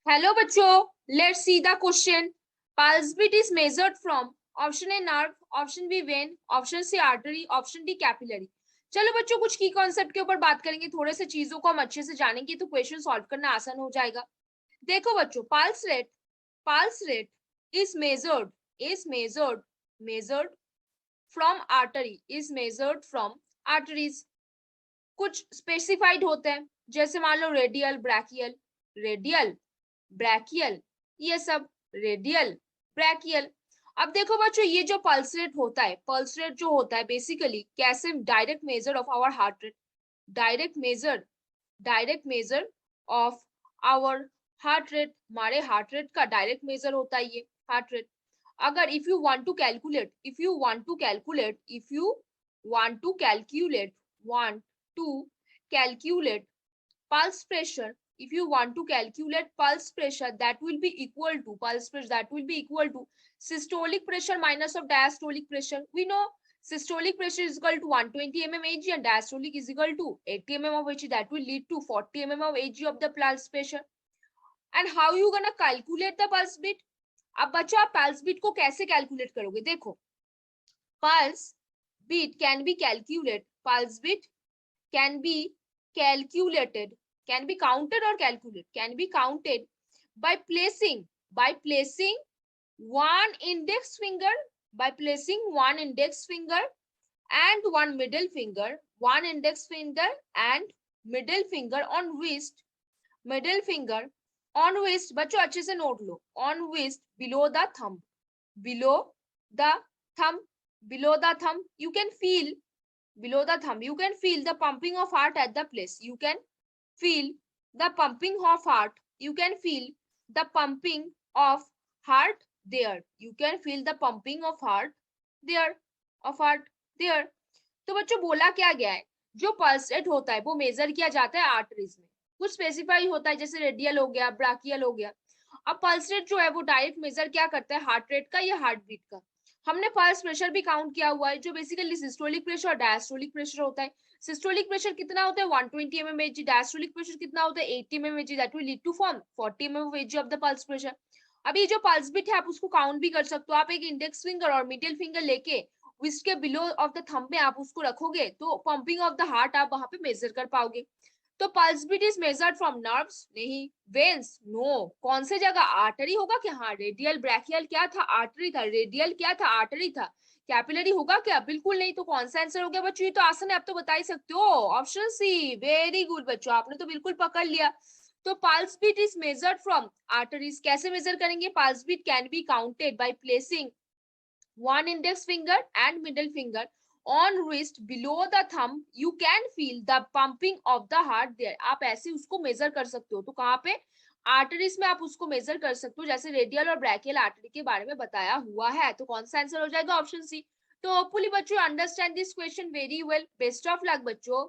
Hello बच्चों, let's see the question. Pulse beat is measured from option A nerve, option B vein, option C artery, option D capillary. चलो बच्चों, कुछ की concept के ऊपर बात करेंगे. थोड़े से चीजों को हम अच्छे से जानेंगे तो क्वेश्चन सॉल्व करना आसान हो जाएगा. देखो बच्चों, pulse rate is measured from artery, is measured from arteries. कुछ स्पेसिफाइड होते हैं, जैसे मान लो रेडियल ब्रैकियल, ये सब रेडियल ब्रैकियल. अब देखो बच्चों, ये जो पल्स रेट होता है, पल्स रेट जो होता है बेसिकली कैसे direct measure of our heart rate, direct measure of our heart rate, हमारे हार्ट रेट का डायरेक्ट मेजर होता है ये हार्ट रेट. अगर if you want to calculate pulse pressure, if you want to calculate pulse pressure, that will be equal to systolic pressure minus of diastolic pressure. We know systolic pressure is equal to 120 mm Hg and diastolic is equal to 80 mm of Hg. That will lead to 40 mm of Hg of the pulse pressure. And how you gonna calculate the pulse beat? अब बच्चों, आप pulse beat को कैसे calculate करोगे? देखो, pulse beat can be calculated, pulse beat can be calculated, can be counted or calculated, can be counted by placing one index finger and one middle finger, one index finger and middle finger on wrist, बच्चों अच्छे से note low, on wrist below the thumb, you can feel below the thumb, you can feel the pumping of heart at the place, you can feel the pumping of heart, you can feel the pumping of heart there, you can feel the pumping of heart there. तो बच्चों बोला क्या गया है, जो pulse rate होता है वो मेजर किया जाता है आर्टरीज में. कुछ स्पेसिफाई होता है, जैसे रेडियल हो गया, ब्राकियल हो गया. अब पल्स रेट जो है वो डायरेक्ट मेजर क्या करता है, हार्ट रेट का या हार्ट बीट का. हमने पल्स प्रेशर भी काउंट किया हुआ है, जो बेसिकली सिस्टोलिक प्रेशर और डायस्टोलिक प्रेशर होता है. सिस्टोलिक प्रेशर कितना होता है, 120 mm Hg. डायस्टोलिक प्रेशर कितना होता है, 80 mm Hg. That will lead to form 40 mm Hg of the pulse pressure. अभी जो पल्स बीट है आप उसको काउंट भी कर सकते हो. आप एक इंडेक्स फिंगर और मिडिल फिंगर लेके इसके बिलो ऑफ द थंब में आप उसको रखोगे तो पंपिंग ऑफ द हार्ट आप वहां पे मेजर कर पाओगे. तो pulse beat is measured from nerves, नहीं. Veins, no. कौन से जगह, आर्टरी होगा क्या? हाँ. रेडियल ब्रैकियल क्या था, आर्टरी था. रेडियल क्या था, आर्टरी था. कैपिलरी होगा क्या? बिल्कुल नहीं. तो कौन सा आंसर हो गया बच्चों? ये तो आसान है, आप तो बता ही सकते हो. Option C. वेरी गुड बच्चों, आपने तो बिल्कुल पकड़ लिया. तो pulse beat is measured from arteries. कैसे मेजर करेंगे? Pulse beat can be counted by placing one index finger and middle finger on wrist below the thumb. You can feel the pumping of the heart there. आप ऐसे उसको major कर सकते हो. तो कहाँ पे? आर्टरीज में आप उसको मेजर कर सकते हो, जैसे रेडियल और ब्रैकियल आर्टरी के बारे में बताया हुआ है. तो कौन सा आंसर हो जाएगा? Option C. तो होपफुली बच्चों understand this question very well. Best of luck बच्चों.